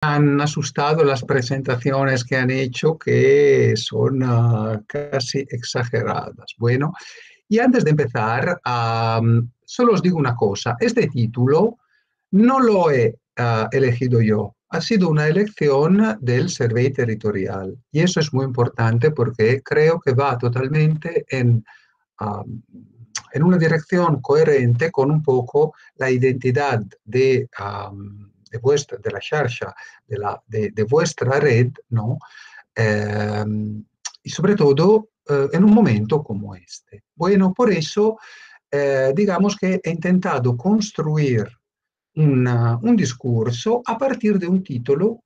han asustado las presentaciones que han hecho, que son casi exageradas. Bueno, y antes de empezar, solo os digo una cosa. Este título no lo he elegido yo. Ha sido una elección del Survey Territorial. Y eso es muy importante porque creo que va totalmente um, en una dirección coherente con un poco la identidad de la xarxa, de vuestra red, ¿no? Eh, y sobre todo en un momento como este. Bueno, por eso, digamos que he intentado construir un discurso a partir de un título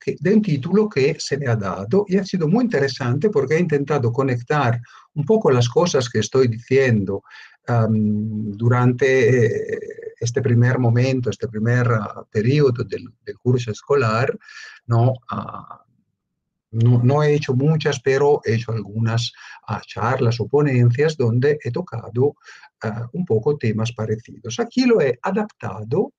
que se me ha dado y ha sido muy interesante porque he intentado conectar un poco las cosas que estoy diciendo durante este primer momento, este primer periodo del curso escolar, ¿no? No he hecho muchas, pero he hecho algunas charlas o ponencias donde he tocado un poco temas parecidos. Aquí lo he adaptado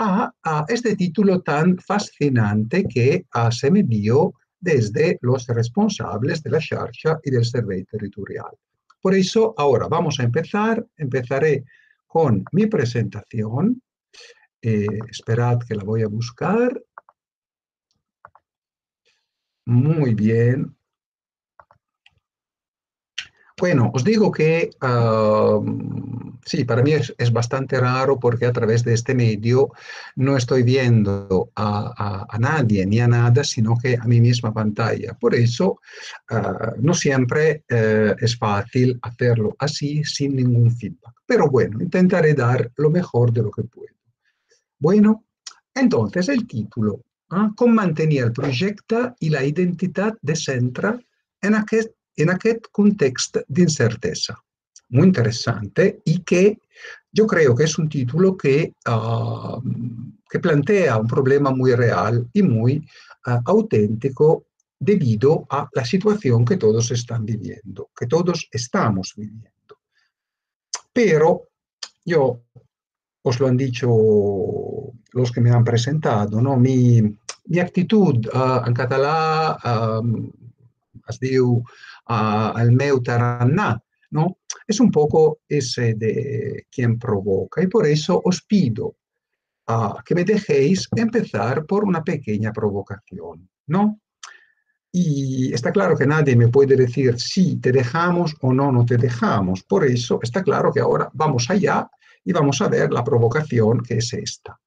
a este título tan fascinante que se me dio desde los responsables de la Xarxa y del Survey Territorial. Por eso, ahora vamos a empezar. Empezaré con mi presentación. Esperad que la voy a buscar. Muy bien. Bueno, os digo que sí, para mí es bastante raro porque a través de este medio no estoy viendo a nadie ni a nada, sino que a mi misma pantalla. Por eso no siempre es fácil hacerlo así sin ningún feedback. Pero bueno, intentaré dar lo mejor de lo que puedo. Bueno, entonces el título, com mantenir el projecte i la identitat de centre en aquest context d'incertesa. Muy interesante y que yo creo que es un título que plantea un problema muy real y muy auténtico debido a la situación que todos están viviendo, que todos estamos viviendo. Pero yo os lo han dicho los que me han presentado, ¿no? Mi actitud en català es diu el meu tarannà, ¿no? Es un poco ese de quien provoca y por eso os pido que me dejéis empezar por una pequeña provocación, ¿no? Y está claro que nadie me puede decir si te dejamos o no te dejamos. Por eso está claro que ahora vamos allá y vamos a ver la provocación que es esta.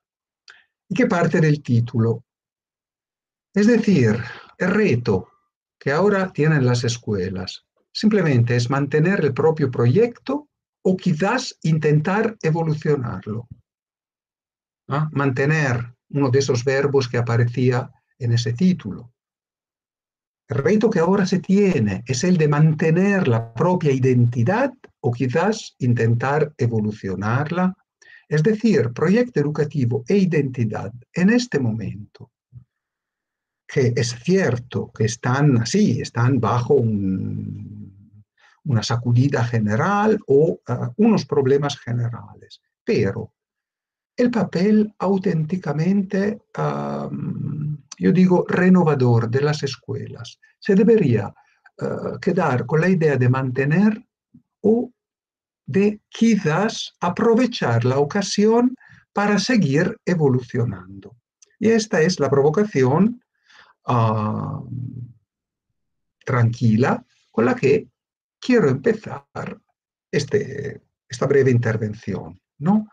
¿Y qué parte del título? Es decir, el reto que ahora tienen las escuelas simplemente es mantener el propio proyecto o quizás intentar evolucionarlo. ¿Ah? Mantener uno de esos verbos que aparecía en ese título. El reto que ahora se tiene es el de mantener la propia identidad o quizás intentar evolucionarla. Es decir, proyecto educativo e identidad en este momento, que es cierto que están así, están bajo una sacudida general o unos problemas generales, pero el papel auténticamente, yo digo, renovador de las escuelas se debería quedar con la idea de mantener o de quizás aprovechar la ocasión para seguir evolucionando. Y esta es la provocación tranquila con la que quiero empezar esta breve intervención, ¿no?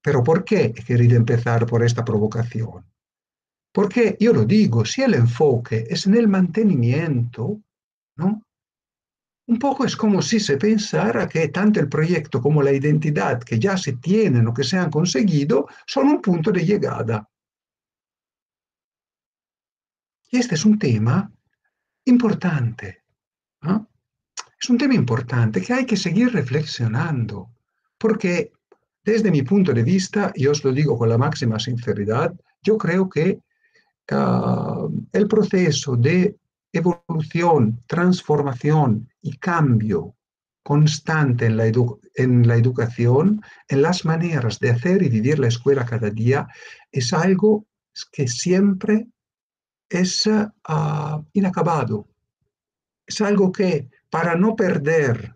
Pero ¿por qué he querido empezar por esta provocación? Porque yo lo digo, si el enfoque es en el mantenimiento, ¿no? Un poco es como si se pensara que tanto el proyecto como la identidad que ya se tienen o que se han conseguido son un punto de llegada. Y este es un tema importante, ¿no? Es un tema importante que hay que seguir reflexionando, porque desde mi punto de vista, y os lo digo con la máxima sinceridad, yo creo que el proceso de evolución, transformación y cambio constante en la educación, en las maneras de hacer y vivir la escuela cada día, es algo que siempre es inacabado. Es algo que para no perder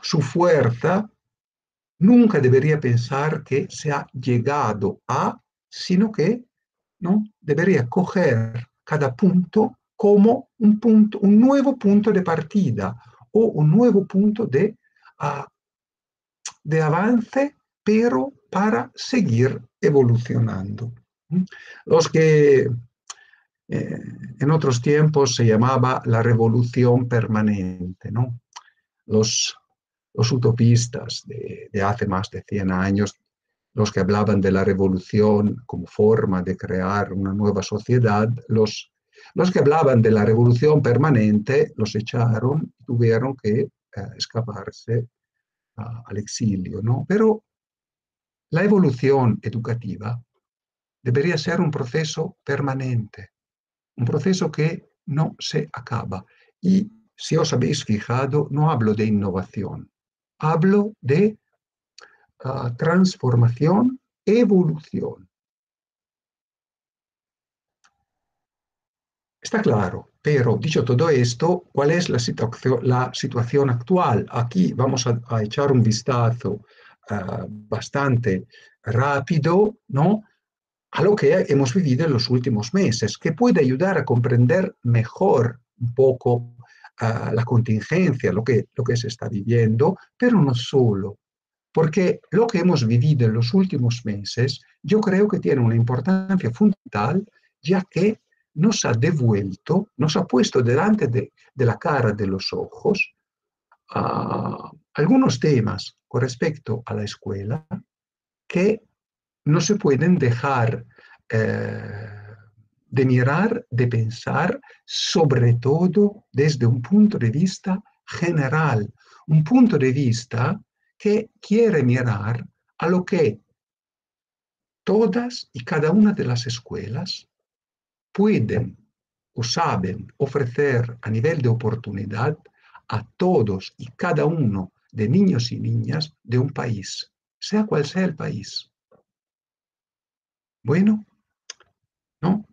su fuerza, nunca debería pensar que se ha llegado a, sino que ¿no? Debería coger cada punto, un nuevo punto de partida o un nuevo punto de avance, pero para seguir evolucionando. Los que en otros tiempos se llamaba la revolución permanente, ¿no? Los, los utopistas de hace más de 100 años, los que hablaban de la revolución como forma de crear una nueva sociedad, los que hablaban de la revolución permanente los echaron, tuvieron que escaparse al exilio, ¿no? Pero la evolución educativa debería ser un proceso permanente, un proceso que no se acaba. Y si os habéis fijado, no hablo de innovación, hablo de transformación, evolución. Está claro, pero dicho todo esto, ¿cuál es la situación actual? Aquí vamos a echar un vistazo bastante rápido, ¿no? A lo que hemos vivido en los últimos meses, que puede ayudar a comprender mejor un poco la contingencia, lo que se está viviendo, pero no solo. Porque lo que hemos vivido en los últimos meses, yo creo que tiene una importancia fundamental, ya que nos ha devuelto, nos ha puesto delante de la cara de los ojos algunos temas con respecto a la escuela que no se pueden dejar de mirar, de pensar, sobre todo desde un punto de vista general, un punto de vista que quiere mirar a lo que todas y cada una de las escuelas pueden o saben ofrecer a nivel de oportunidad a todos y cada uno de niños y niñas de un país, sea cual sea el país. Bueno, ¿no?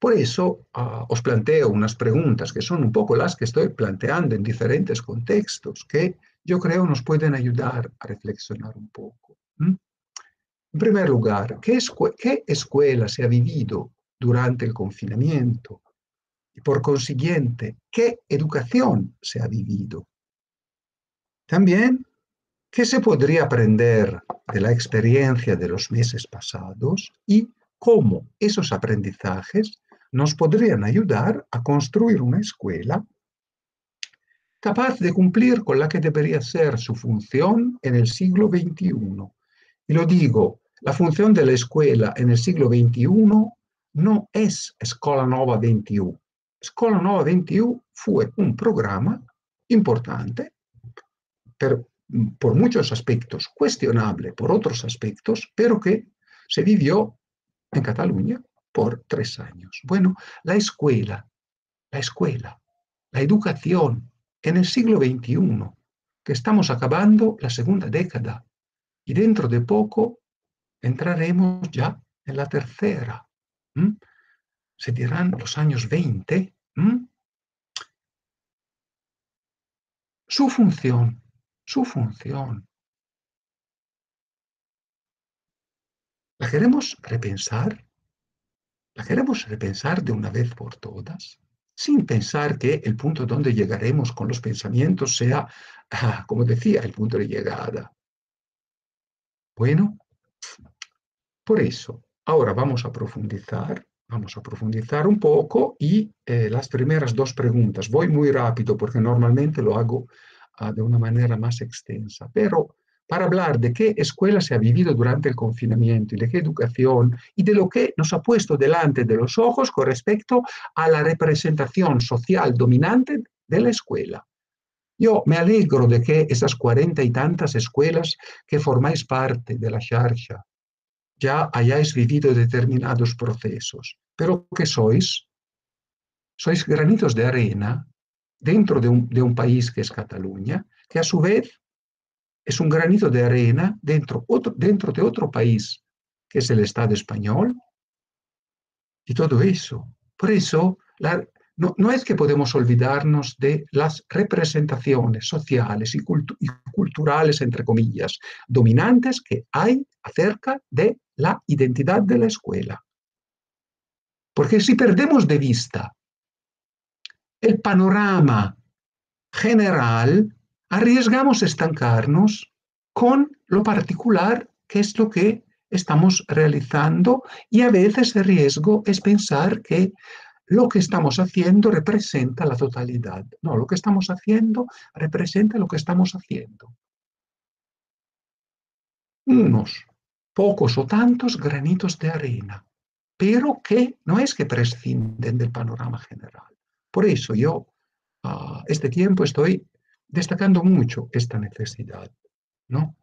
Por eso os planteo unas preguntas que son un poco las que estoy planteando en diferentes contextos que yo creo nos pueden ayudar a reflexionar un poco. En primer lugar, ¿qué escuela se ha vivido durante el confinamiento? Y por consiguiente, ¿qué educación se ha vivido? También, ¿qué se podría aprender de la experiencia de los meses pasados y cómo esos aprendizajes nos podrían ayudar a construir una escuela capaz de cumplir con la que debería ser su función en el siglo XXI? Y lo digo, la función de la escuela en el siglo XXI no es Escola Nova 21. Escola Nova 21 fue un programa importante, pero por muchos aspectos cuestionable, por otros aspectos, pero que se vivió en Cataluña por 3 años. Bueno, la escuela, la educación en el siglo XXI, que estamos acabando la segunda década y dentro de poco entraremos ya en la tercera. ¿Mm? Se dirán los años 20. Su función, su función. ¿La queremos repensar? ¿La queremos repensar de una vez por todas? Sin pensar que el punto donde llegaremos con los pensamientos sea, como decía, el punto de llegada. Bueno, por eso, ahora vamos a profundizar un poco y las primeras dos preguntas. Voy muy rápido porque normalmente lo hago de una manera más extensa, pero para hablar de qué escuela se ha vivido durante el confinamiento y de qué educación y de lo que nos ha puesto delante de los ojos con respecto a la representación social dominante de la escuela. Yo me alegro de que esas 40 y tantas escuelas que formáis parte de la Xarxa ya hayáis vivido determinados procesos, pero ¿qué sois? Sois granitos de arena dentro de un país que es Cataluña, que a su vez es un granito de arena dentro de otro país que es el Estado español, y todo eso. Por eso, no es que podemos olvidarnos de las representaciones sociales y culturales, entre comillas, dominantes que hay acerca de la identidad de la escuela. Porque si perdemos de vista el panorama general, arriesgamos estancarnos con lo particular, que es lo que estamos realizando, y a veces el riesgo es pensar que lo que estamos haciendo representa la totalidad. No, lo que estamos haciendo representa lo que estamos haciendo. Unos pocos o tantos granitos de arena, pero que no es que prescinden del panorama general. Por eso yo, este tiempo, estoy destacando mucho esta necesidad, ¿no?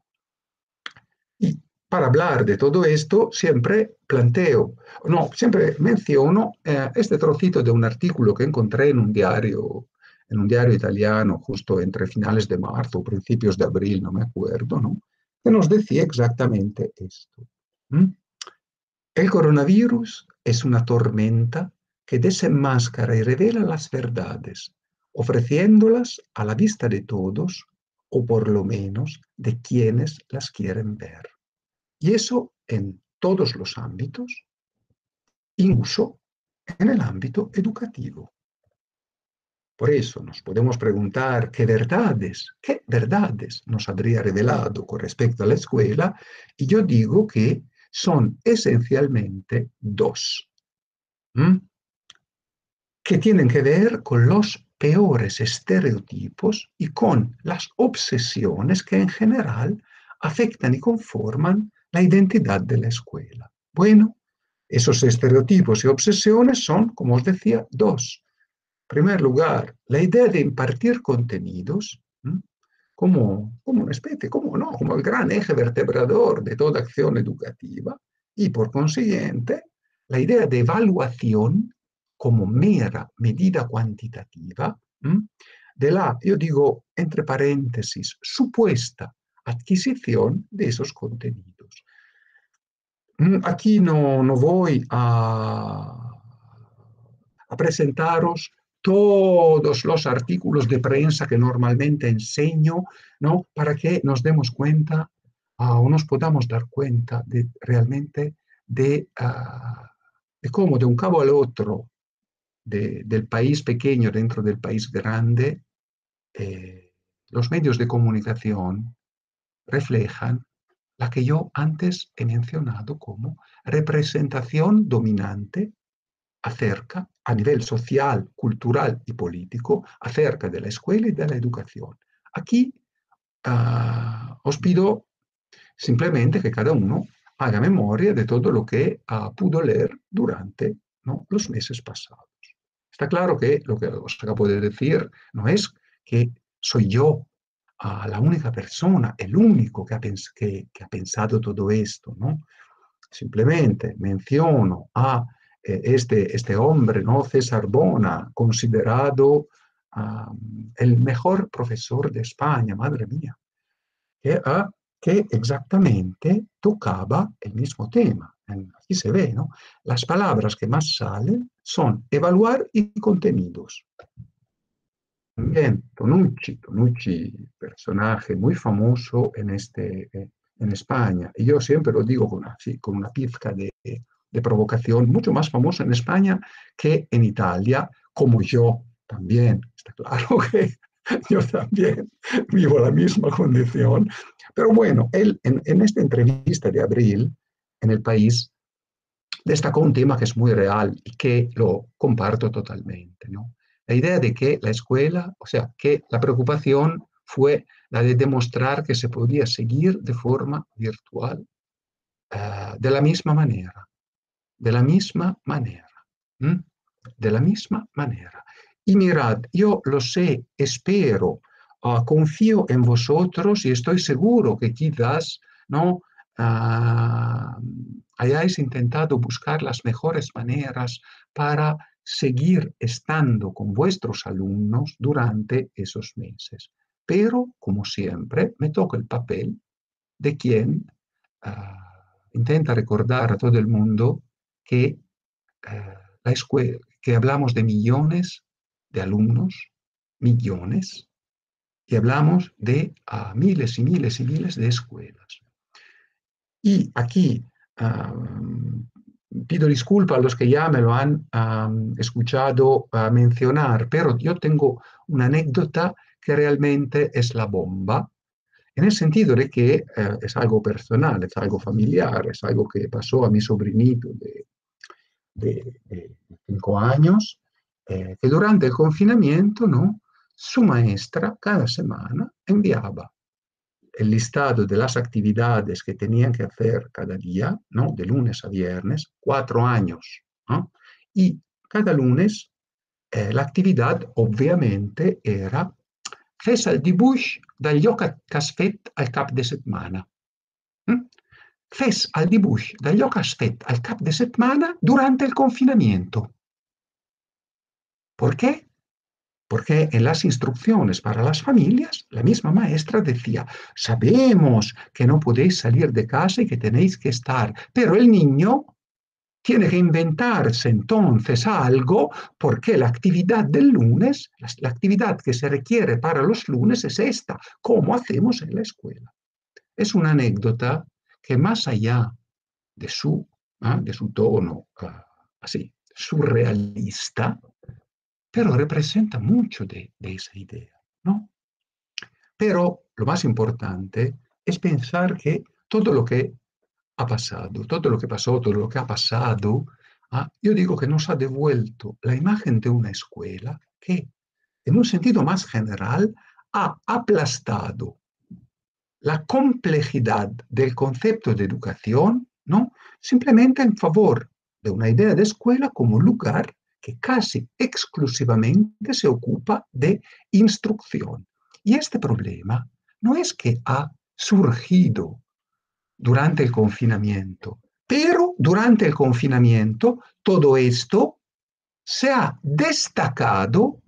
Y para hablar de todo esto, siempre planteo, no, siempre menciono este trocito de un artículo que encontré en un diario italiano, justo entre finales de marzo o principios de abril, no me acuerdo, ¿no? Que nos decía exactamente esto. ¿Mm? El coronavirus es una tormenta que desenmascara y revela las verdades, ofreciéndolas a la vista de todos, o por lo menos de quienes las quieren ver. Y eso en todos los ámbitos, incluso en el ámbito educativo. Por eso nos podemos preguntar qué verdades nos habría revelado con respecto a la escuela, y yo digo que son esencialmente dos, ¿m? Que tienen que ver con los peores estereotipos y con las obsesiones que en general afectan y conforman la identidad de la escuela. Bueno, esos estereotipos y obsesiones son, como os decía, dos. En primer lugar, la idea de impartir contenidos como una especie, como, no, como el gran eje vertebrador de toda acción educativa, y por consiguiente, la idea de evaluación como mera medida cuantitativa de la, yo digo, entre paréntesis, supuesta adquisición de esos contenidos. Aquí no voy a presentaros todos los artículos de prensa que normalmente enseño, ¿no? Para que nos demos cuenta o nos podamos dar cuenta de realmente de cómo de un cabo al otro del país pequeño dentro del país grande, los medios de comunicación reflejan la que yo antes he mencionado como representación dominante acerca, a nivel social, cultural y político, acerca de la escuela y de la educación. Aquí os pido simplemente que cada uno haga memoria de todo lo que pudo leer durante, ¿no?, los meses pasados. Está claro que lo que os acabo de decir no es que soy yo la única persona, el único que ha pensado todo esto, ¿no? Simplemente menciono a este hombre, ¿no?, César Bona, considerado el mejor profesor de España, madre mía, que, que exactamente tocaba el mismo tema. Aquí se ve, ¿no? Las palabras que más salen son evaluar y contenidos. También Tonucci, personaje muy famoso en España, y yo siempre lo digo con una pizca de provocación, mucho más famoso en España que en Italia, como yo también. Está claro que yo también vivo la misma condición, pero bueno, él en esta entrevista de abril en El País destacó un tema que es muy real y que lo comparto totalmente, ¿no? La idea de que la escuela, o sea, que la preocupación fue la de demostrar que se podía seguir de forma virtual de la misma manera, de la misma manera, ¿m? De la misma manera. Y mirad, yo lo sé, espero, confío en vosotros y estoy seguro que quizás, ¿no?, hayáis intentado buscar las mejores maneras para seguir estando con vuestros alumnos durante esos meses. Pero, como siempre, me toca el papel de quien intenta recordar a todo el mundo que la escuela, que hablamos de millones de alumnos, millones, y hablamos de miles y miles y miles de escuelas. Y aquí pido disculpas a los que ya me lo han escuchado mencionar, pero yo tengo una anécdota que realmente es la bomba, en el sentido de que es algo personal, es algo familiar, es algo que pasó a mi sobrinito de 5 años, que durante el confinamiento, ¿no? Su maestra cada semana enviaba el listado de las actividades que tenían que hacer cada día, ¿no? De lunes a viernes, 4 años, ¿no? Y cada lunes la actividad obviamente era fes el dibuix d'allò que has fet al cap de setmana. ¿Mm? Fes el dibuix d'allò que has fet al cap de setmana durante el confinamiento. ¿Por qué? Porque en las instrucciones para las familias, la misma maestra decía, sabemos que no podéis salir de casa y que tenéis que estar, pero el niño tiene que inventarse entonces algo porque la actividad del lunes, la actividad que se requiere para los lunes es esta, como hacemos en la escuela. Es una anécdota que más allá de su tono así surrealista, pero representa mucho de esa idea, ¿no? Pero lo más importante es pensar que todo lo que ha pasado, todo lo que pasó, todo lo que ha pasado, yo digo que nos ha devuelto la imagen de una escuela que, en un sentido más general, ha aplastado la complejidad del concepto de educación, ¿no? Simplemente en favor de una idea de escuela como lugar que casi exclusivamente se ocupa de instrucción. Y este problema no es que ha surgido durante el confinamiento, pero durante el confinamiento todo esto se ha destacado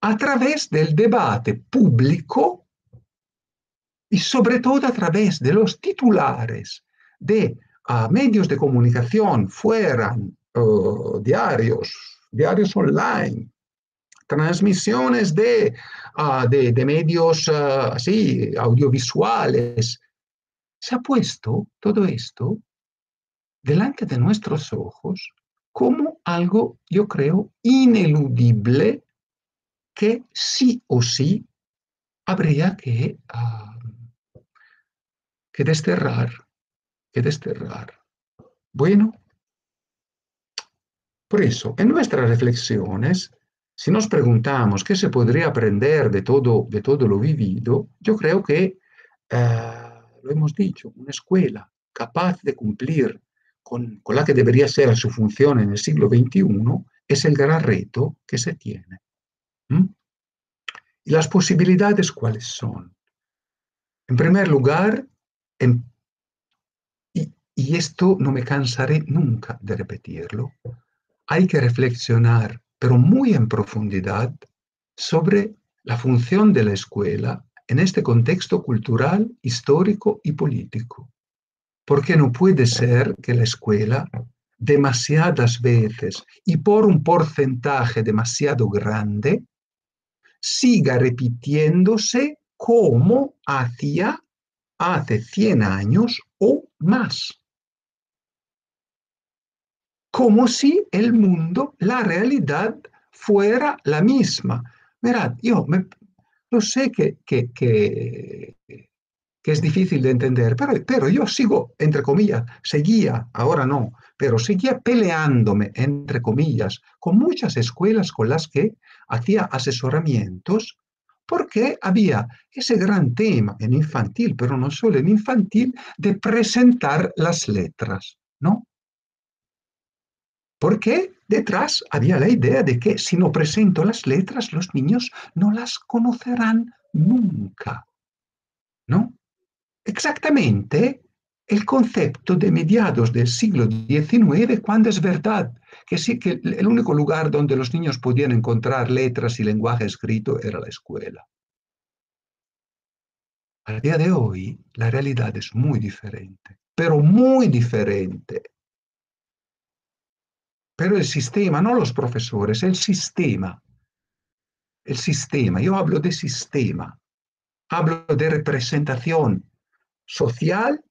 a través del debate público y sobre todo a través de los titulares de medios de comunicación, fueran diarios online, transmisiones de medios así, audiovisuales. Se ha puesto todo esto delante de nuestros ojos como algo, yo creo, ineludible que sí o sí habría que desterrar, que desterrar. Bueno, por eso, en nuestras reflexiones, si nos preguntamos qué se podría aprender de todo lo vivido, yo creo que, lo hemos dicho, una escuela capaz de cumplir con la que debería ser su función en el siglo XXI es el gran reto que se tiene. ¿Mm? ¿Y las posibilidades cuáles son? En primer lugar, en, y esto no me cansaré nunca de repetirlo, hay que reflexionar, pero muy en profundidad, sobre la función de la escuela en este contexto cultural, histórico y político. Porque no puede ser que la escuela demasiadas veces y por un porcentaje demasiado grande siga repitiéndose como hacía hace 100 años o más. Como si el mundo, la realidad, fuera la misma. Mirad, yo sé que es difícil de entender, pero yo sigo, entre comillas, seguía, ahora no, pero seguía peleándome, entre comillas, con muchas escuelas con las que hacía asesoramientos, porque había ese gran tema en infantil, pero no solo en infantil, de presentar las letras, ¿no? Porque detrás había la idea de que si no presento las letras, los niños no las conocerán nunca, ¿no? Exactamente el concepto de mediados del siglo XIX, cuando es verdad que sí que el único lugar donde los niños podían encontrar letras y lenguaje escrito era la escuela. Al día de hoy, la realidad es muy diferente, pero muy diferente. pero el sistema, no los profesores, el sistema, yo hablo de sistema, hablo de representación social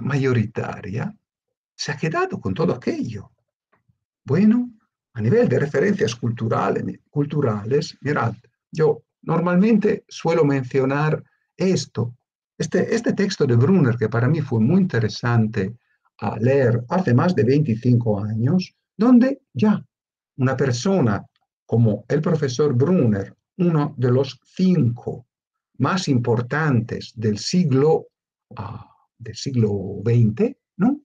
mayoritaria, se ha quedado con todo aquello. Bueno, a nivel de referencias culturales, mirad, yo normalmente suelo mencionar esto, este texto de Brunner, que para mí fue muy interesante a leer hace más de 25 años, donde ya una persona como el profesor Brunner, uno de los 5 más importantes del siglo XX, ¿no?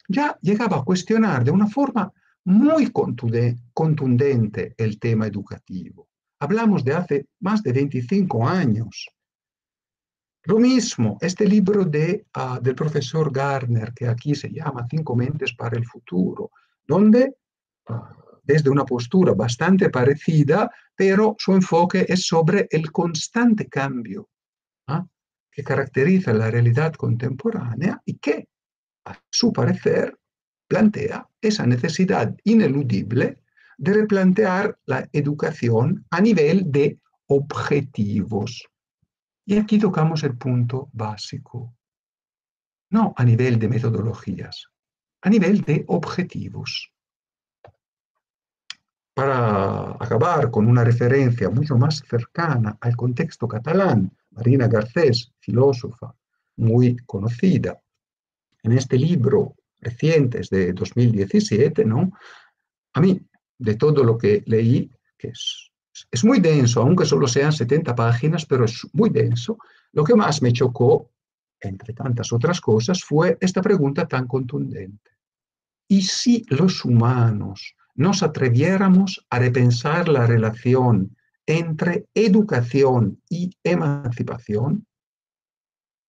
Ya llegaba a cuestionar de una forma muy contundente el tema educativo. Hablamos de hace más de 25 años. Lo mismo, este libro del profesor Gardner, que aquí se llama Cinco mentes para el futuro, donde desde una postura bastante parecida, pero su enfoque es sobre el constante cambio, ¿ah?, que caracteriza la realidad contemporánea y que, a su parecer, plantea esa necesidad ineludible de replantear la educación a nivel de objetivos. Y aquí tocamos el punto básico, no a nivel de metodologías, a nivel de objetivos. Para acabar con una referencia mucho más cercana al contexto catalán, Marina Garcés, filósofa muy conocida, en este libro reciente, es de 2017, ¿no? A mí, de todo lo que leí, que es muy denso, aunque solo sean 70 páginas, pero es muy denso, lo que más me chocó, entre tantas otras cosas, fue esta pregunta tan contundente. ¿Y si los humanos nos atreviéramos a repensar la relación entre educación y emancipación?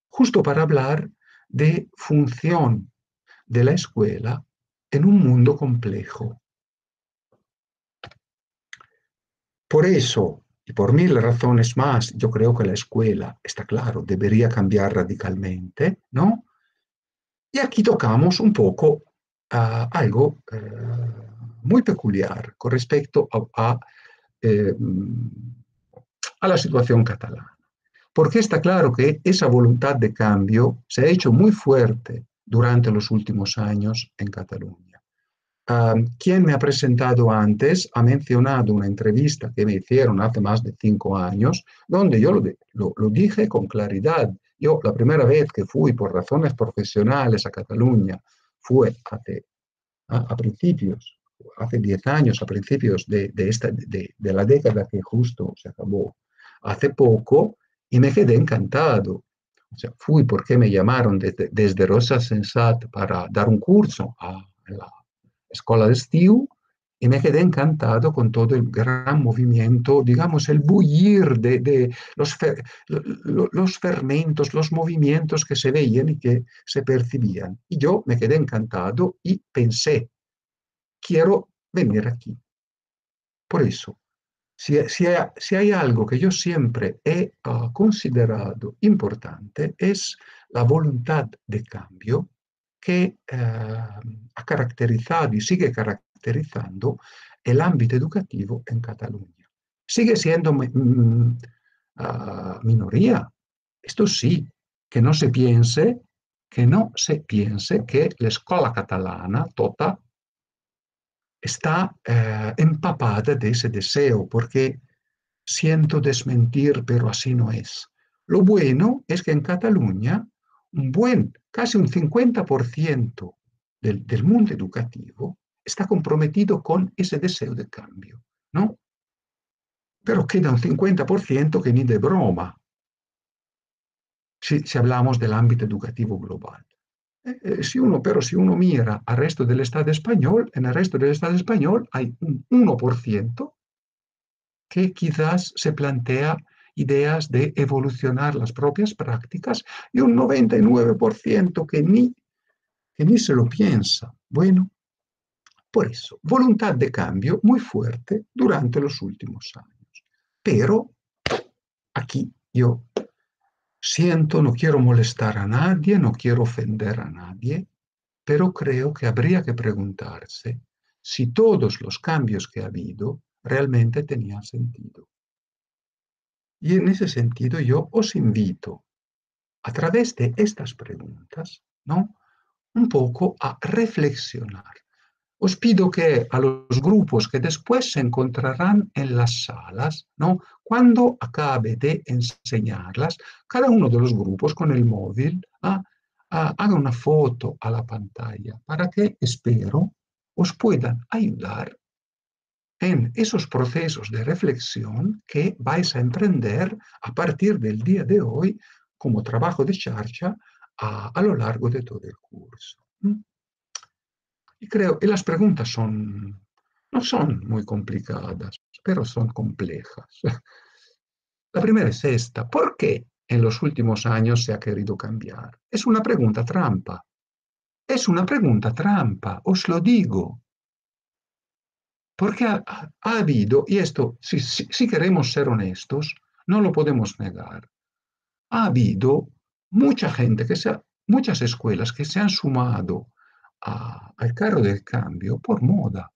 Justo para hablar de función de la escuela en un mundo complejo. Por eso, y por mil razones más, yo creo que la escuela, está claro, debería cambiar radicalmente, ¿no? Y aquí tocamos un poco algo muy peculiar con respecto eh, a la situación catalana. Porque está claro que esa voluntad de cambio se ha hecho muy fuerte durante los últimos años en Cataluña. Quien me ha presentado antes ha mencionado una entrevista que me hicieron hace más de 5 años, donde yo lo dije con claridad. Yo la primera vez que fui por razones profesionales a Cataluña fue a principios, hace 10 años, a principios de la década que justo se acabó hace poco, y me quedé encantado. O sea, fui porque me llamaron desde Rosa Sensat para dar un curso a la Escuela de Estiu, y me quedé encantado con todo el gran movimiento, digamos, el bullir de los fermentos, los movimientos que se veían y que se percibían. Y yo me quedé encantado y pensé, quiero venir aquí. Por eso, si hay algo que yo siempre he considerado importante, es la voluntad de cambio que ha caracterizado y sigue caracterizando el ámbito educativo en Cataluña. Sigue siendo minoría. Esto sí, que no se piense que la escuela catalana tota está empapada de ese deseo, porque siento desmentir, pero así no es. Lo bueno es que en Cataluña casi un 50% del mundo educativo está comprometido con ese deseo de cambio, ¿no? Pero queda un 50% que ni de broma, si hablamos del ámbito educativo global. Si uno mira al resto del Estado español, en el resto del Estado español hay un 1% que quizás se plantea ideas de evolucionar las propias prácticas y un 99% que ni se lo piensa. Bueno, por eso, voluntad de cambio muy fuerte durante los últimos años. Pero aquí yo siento, no quiero molestar a nadie, no quiero ofender a nadie, pero creo que habría que preguntarse si todos los cambios que ha habido realmente tenían sentido. Y en ese sentido yo os invito, a través de estas preguntas, ¿no? Un poco a reflexionar. Os pido que a los grupos que después se encontrarán en las salas, ¿no? Cuando acabe de enseñarlas, cada uno de los grupos con el móvil haga una foto a la pantalla para que, espero, os puedan ayudar en esos procesos de reflexión que vais a emprender a partir del día de hoy como trabajo de charcha a lo largo de todo el curso. Y creo que las preguntas no son muy complicadas, pero son complejas. La primera es esta: ¿por qué en los últimos años se ha querido cambiar? Es una pregunta trampa. Es una pregunta trampa, os lo digo. Porque ha habido, y esto, si queremos ser honestos, no lo podemos negar, ha habido mucha gente, muchas escuelas que se han sumado al carro del cambio por moda.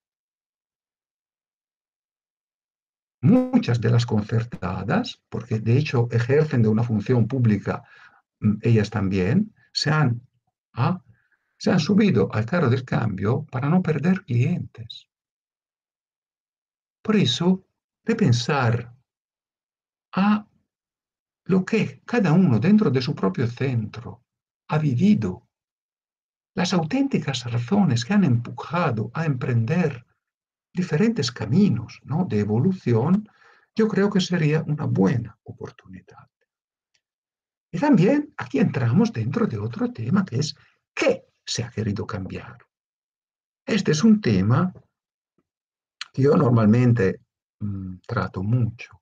Muchas de las concertadas, porque de hecho ejercen de una función pública ellas también, ¿ah? Se han subido al carro del cambio para no perder clientes. Por eso, de pensar a lo que cada uno dentro de su propio centro ha vivido, las auténticas razones que han empujado a emprender diferentes caminos, ¿no?, de evolución, yo creo que sería una buena oportunidad. Y también aquí entramos dentro de otro tema que es ¿qué se ha querido cambiar? Este es un tema que yo normalmente trato mucho.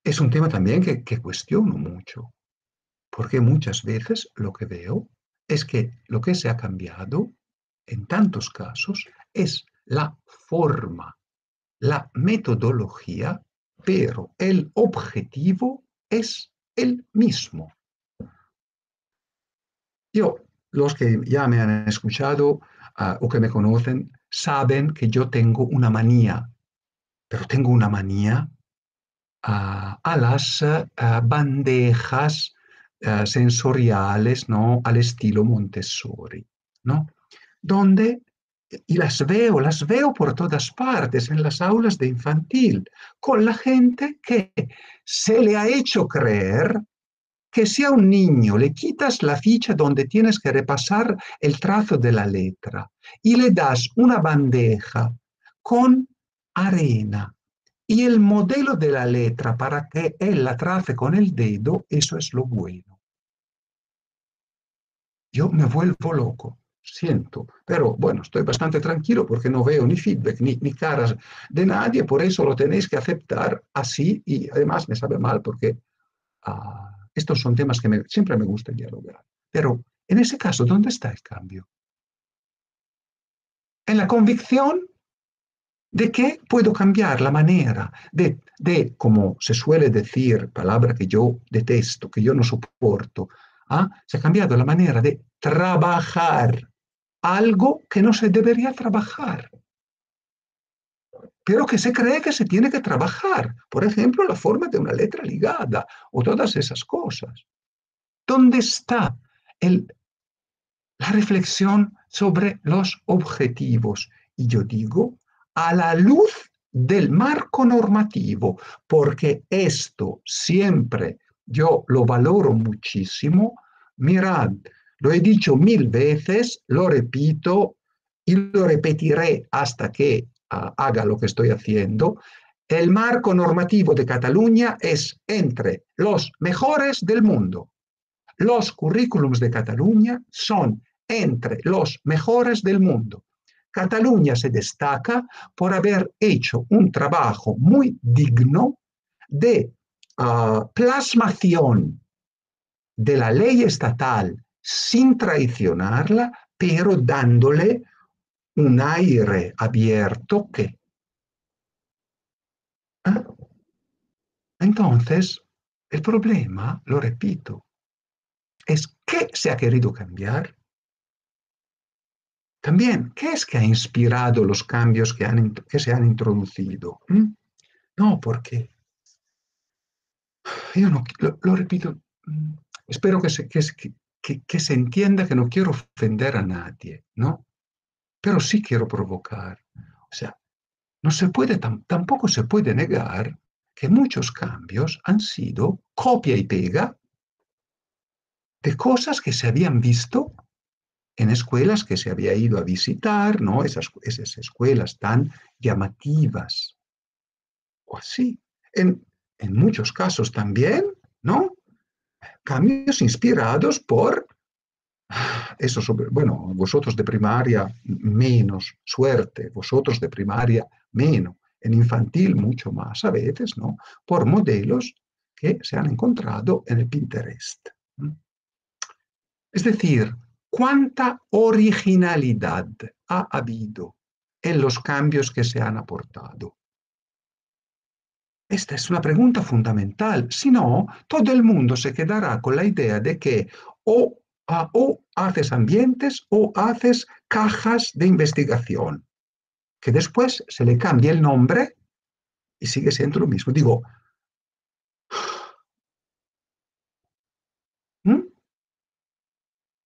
Es un tema también que cuestiono mucho, porque muchas veces lo que veo es que lo que se ha cambiado en tantos casos es la forma, la metodología, pero el objetivo es el mismo. Yo, los que ya me han escuchado o que me conocen, saben que yo tengo una manía, pero tengo una manía a las bandejas sensoriales, ¿no?, al estilo Montessori, ¿no? Donde, y las veo por todas partes, en las aulas de infantil, con la gente que se le ha hecho creer que si a un niño le quitas la ficha donde tienes que repasar el trazo de la letra y le das una bandeja con arena y el modelo de la letra para que él la trace con el dedo, eso es lo bueno. Yo me vuelvo loco, siento, pero bueno, estoy bastante tranquilo porque no veo ni feedback ni caras de nadie, por eso lo tenéis que aceptar así, y además me sabe mal porque estos son temas que siempre me gusta dialogar. Pero en ese caso, ¿dónde está el cambio? En la convicción de que puedo cambiar la manera como se suele decir, palabra que yo detesto, que yo no soporto, se ha cambiado la manera de trabajar algo que no se debería trabajar, pero que se cree que se tiene que trabajar. Por ejemplo, la forma de una letra ligada o todas esas cosas. ¿Dónde está la reflexión sobre los objetivos? Y yo digo, a la luz del marco normativo, porque esto siempre yo lo valoro muchísimo. Mirad, lo he dicho 1000 veces, lo repito y lo repetiré hasta que haga lo que estoy haciendo. El marco normativo de Cataluña es entre los mejores del mundo. Los currículums de Cataluña son entre los mejores del mundo. Cataluña se destaca por haber hecho un trabajo muy digno de plasmación de la ley estatal sin traicionarla, pero dándole un aire abierto que... ¿eh? Entonces, el problema, lo repito, es qué se ha querido cambiar. También, ¿qué es que ha inspirado los cambios que se han introducido? ¿Mm? No, porque yo no, lo repito, espero que se entienda que no quiero ofender a nadie, ¿no? Pero sí quiero provocar. O sea, no se puede, tampoco se puede negar que muchos cambios han sido copia y pega de cosas que se habían visto en escuelas que se había ido a visitar, ¿no? Esas escuelas tan llamativas, o así. En muchos casos también, ¿no? Cambios inspirados por eso, bueno, vosotros de primaria menos, suerte, vosotros de primaria menos, en infantil mucho más a veces, ¿no? Por modelos que se han encontrado en el Pinterest. Es decir, ¿cuánta originalidad ha habido en los cambios que se han aportado? Esta es una pregunta fundamental. Si no, todo el mundo se quedará con la idea de que o haces ambientes o haces cajas de investigación, que después se le cambia el nombre y sigue siendo lo mismo. Digo,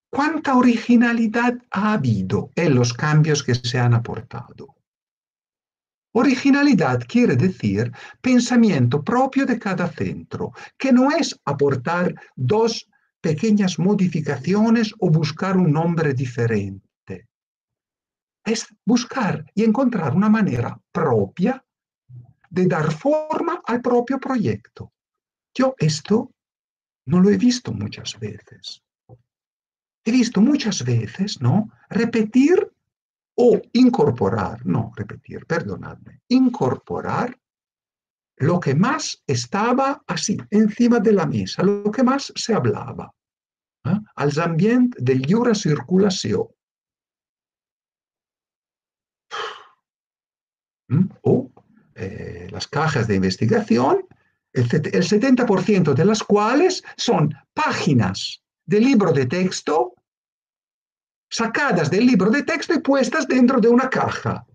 ¿cuánta originalidad ha habido en los cambios que se han aportado? Originalidad quiere decir pensamiento propio de cada centro, que no es aportar dos pequeñas modificaciones o buscar un nombre diferente. Es buscar y encontrar una manera propia de dar forma al propio proyecto. Yo esto no lo he visto muchas veces. He visto muchas veces, ¿no? Repetir o incorporar, no repetir, perdonadme, incorporar lo que más estaba así, encima de la mesa, lo que más se hablaba, als ambients de lliure circulació, o las cajas de investigación, el 70% de las cuales son páginas de libro de texto sacadas del libro de texto y puestas dentro de una caja.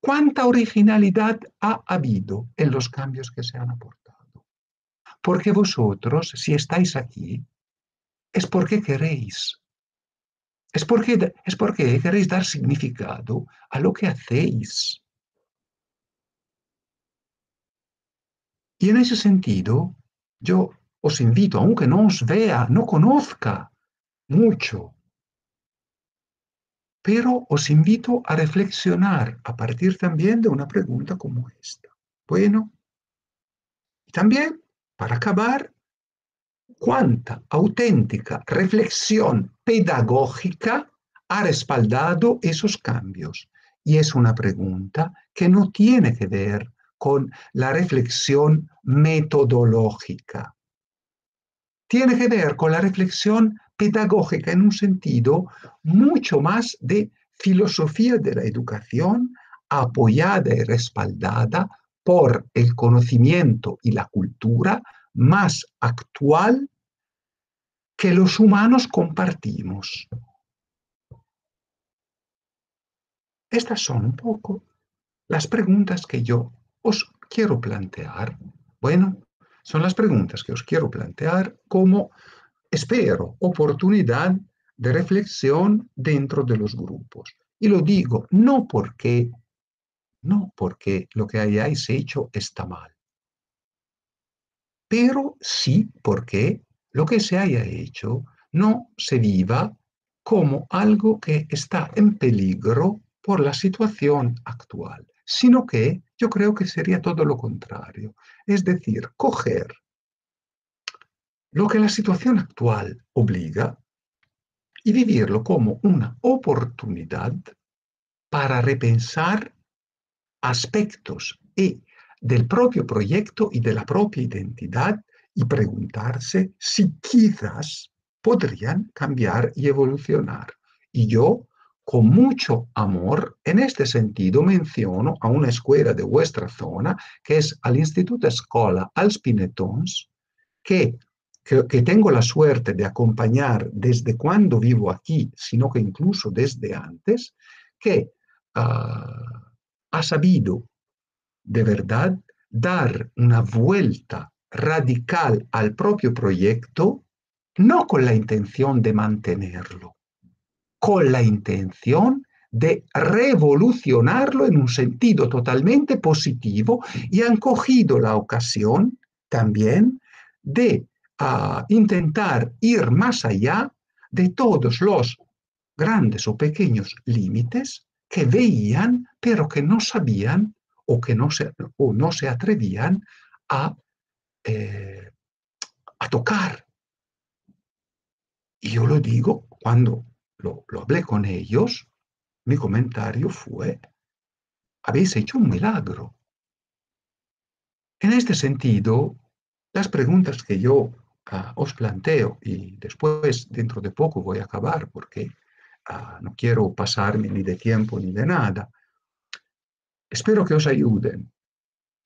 ¿Cuánta originalidad ha habido en los cambios que se han aportado? Porque vosotros, si estáis aquí, es porque queréis. Es porque queréis dar significado a lo que hacéis. Y en ese sentido, yo os invito, aunque no os vea, no conozca mucho, pero os invito a reflexionar a partir también de una pregunta como esta. Bueno, y también, para acabar, ¿cuánta auténtica reflexión pedagógica ha respaldado esos cambios? Y es una pregunta que no tiene que ver con la reflexión metodológica. Tiene que ver con la reflexión pedagógica en un sentido mucho más de filosofía de la educación apoyada y respaldada por el conocimiento y la cultura más actual que los humanos compartimos. Estas son un poco las preguntas que yo os quiero plantear. Bueno, son las preguntas que os quiero plantear como, espero, oportunidad de reflexión dentro de los grupos. Y lo digo no porque lo que hayáis hecho está mal, pero sí porque lo que se haya hecho no se viva como algo que está en peligro por la situación actual, sino que yo creo que sería todo lo contrario. Es decir, coger lo que la situación actual obliga y vivirlo como una oportunidad para repensar aspectos del propio proyecto y de la propia identidad y preguntarse si quizás podrían cambiar y evolucionar. Y yo, con mucho amor, en este sentido menciono a una escuela de vuestra zona, que es al Instituto Escola als Pinetons, que que tengo la suerte de acompañar desde cuando vivo aquí, sino que incluso desde antes, que ha sabido de verdad dar una vuelta radical al propio proyecto, no con la intención de mantenerlo, con la intención de revolucionarlo en un sentido totalmente positivo y han cogido la ocasión también de intentar ir más allá de todos los grandes o pequeños límites que veían, pero que no sabían o no se atrevían a, eh, a tocar. Y yo lo digo, cuando lo hablé con ellos, mi comentario fue, habéis hecho un milagro. En este sentido, las preguntas que yo os planteo, y después, dentro de poco, voy a acabar porque no quiero pasarme ni de tiempo ni de nada, espero que os ayuden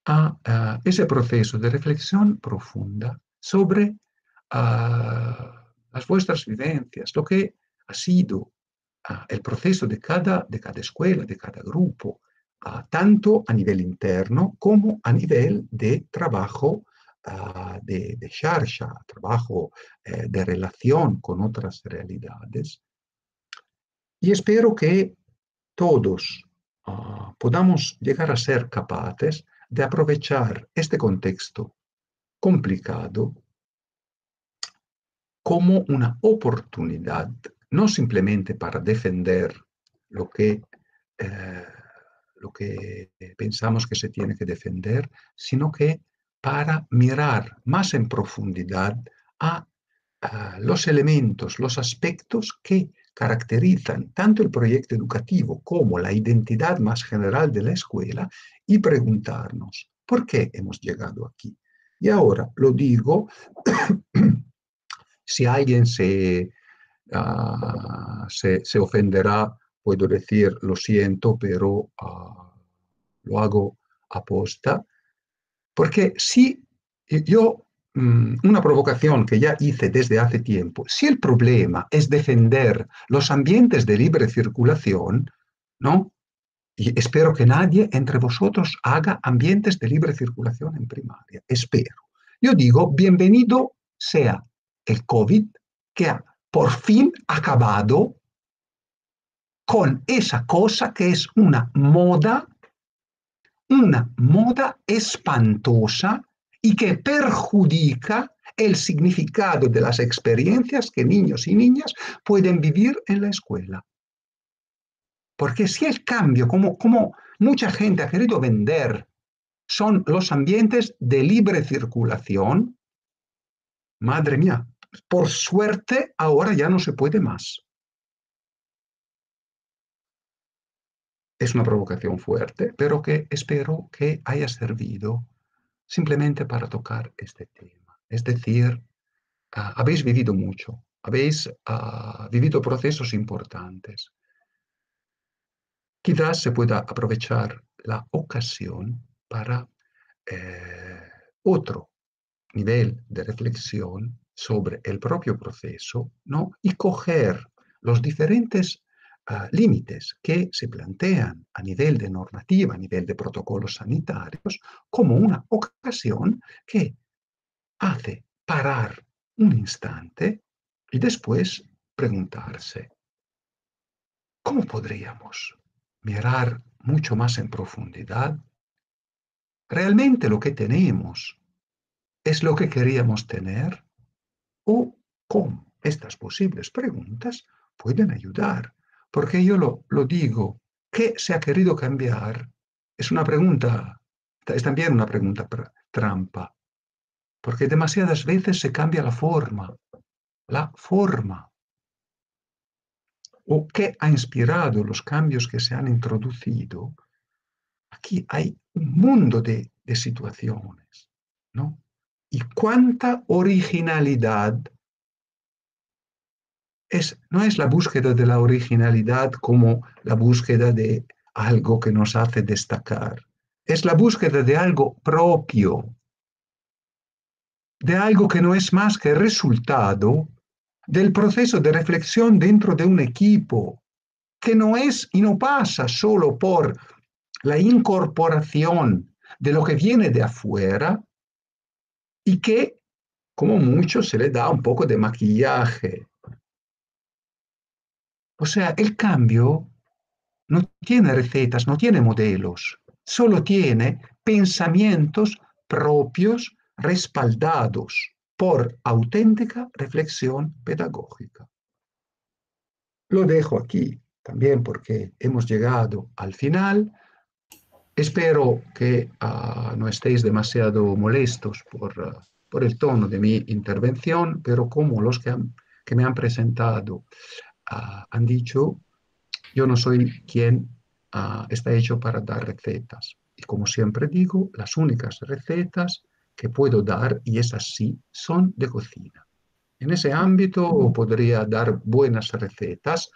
a ese proceso de reflexión profunda sobre las vuestras vivencias, lo que ha sido el proceso de cada escuela, de cada grupo, tanto a nivel interno como a nivel de trabajo de xarxa, trabajo de relación con otras realidades. Y espero que todos podamos llegar a ser capaces de aprovechar este contexto complicado como una oportunidad, no simplemente para defender lo que, eh, lo que pensamos que se tiene que defender, sino que para mirar más en profundidad a los elementos, los aspectos que caracterizan tanto el proyecto educativo como la identidad más general de la escuela y preguntarnos, ¿por qué hemos llegado aquí? Y ahora lo digo, si alguien se ofenderá, puedo decir, lo siento, pero lo hago aposta, porque si yo, una provocación que ya hice desde hace tiempo, si el problema es defender los ambientes de libre circulación, ¿no? Y espero que nadie entre vosotros haga ambientes de libre circulación en primaria, espero. Yo digo, bienvenido sea el COVID que ha por fin acabado con esa cosa que es una moda espantosa y que perjudica el significado de las experiencias que niños y niñas pueden vivir en la escuela. Porque si el cambio, como mucha gente ha querido vender, son los ambientes de libre circulación, madre mía, por suerte ahora ya no se puede más. Es una provocación fuerte, pero que espero que haya servido simplemente para tocar este tema. Es decir, habéis vivido mucho, habéis vivido procesos importantes. Quizás se pueda aprovechar la ocasión para otro nivel de reflexión sobre el propio proceso, ¿no? Y coger los diferentes límites que se plantean a nivel de normativa, a nivel de protocolos sanitarios, como una ocasión que hace parar un instante y después preguntarse, ¿cómo podríamos mirar mucho más en profundidad? ¿Realmente lo que tenemos es lo que queríamos tener? ¿O cómo estas posibles preguntas pueden ayudar? Porque yo lo digo, ¿qué se ha querido cambiar? Es una pregunta, es también una pregunta trampa, porque demasiadas veces se cambia la forma. La forma. ¿O qué ha inspirado los cambios que se han introducido? Aquí hay un mundo de situaciones, ¿no? Y cuánta originalidad no es la búsqueda de la originalidad como la búsqueda de algo que nos hace destacar. Es la búsqueda de algo propio, de algo que no es más que el resultado del proceso de reflexión dentro de un equipo, que no es y no pasa solo por la incorporación de lo que viene de afuera y que, como mucho, se le da un poco de maquillaje. O sea, el cambio no tiene recetas, no tiene modelos, solo tiene pensamientos propios respaldados por auténtica reflexión pedagógica. Lo dejo aquí también porque hemos llegado al final. Espero que no estéis demasiado molestos por el tono de mi intervención, pero como los que me han presentado han dicho, yo no soy quien está hecho para dar recetas. Y como siempre digo, las únicas recetas que puedo dar, y esas sí, son de cocina. En ese ámbito podría dar buenas recetas,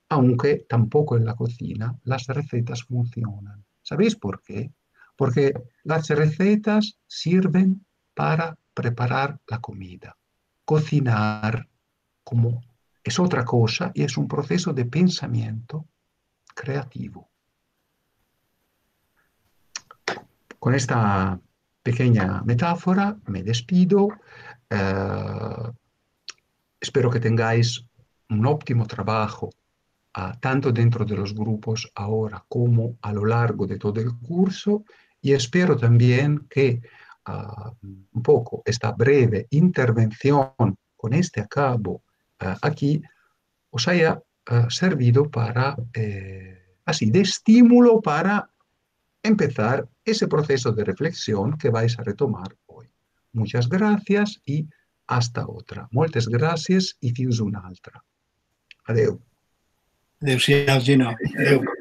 aunque tampoco en la cocina las recetas funcionan. ¿Sabéis por qué? Porque las recetas sirven para preparar la comida. Cocinar como es otra cosa y es un proceso de pensamiento creativo. Con esta pequeña metáfora me despido. Eh, Espero que tengáis un óptimo trabajo, tanto dentro de los grupos ahora como a lo largo de todo el curso, y espero también que un poco esta breve intervención con este a cabo aquí os haya servido para, así, de estímulo para empezar ese proceso de reflexión que vais a retomar hoy. Muchas gracias y hasta otra. Moltes gràcies i fins una altra. Adeu. Adéu-siau, Gino. Adéu.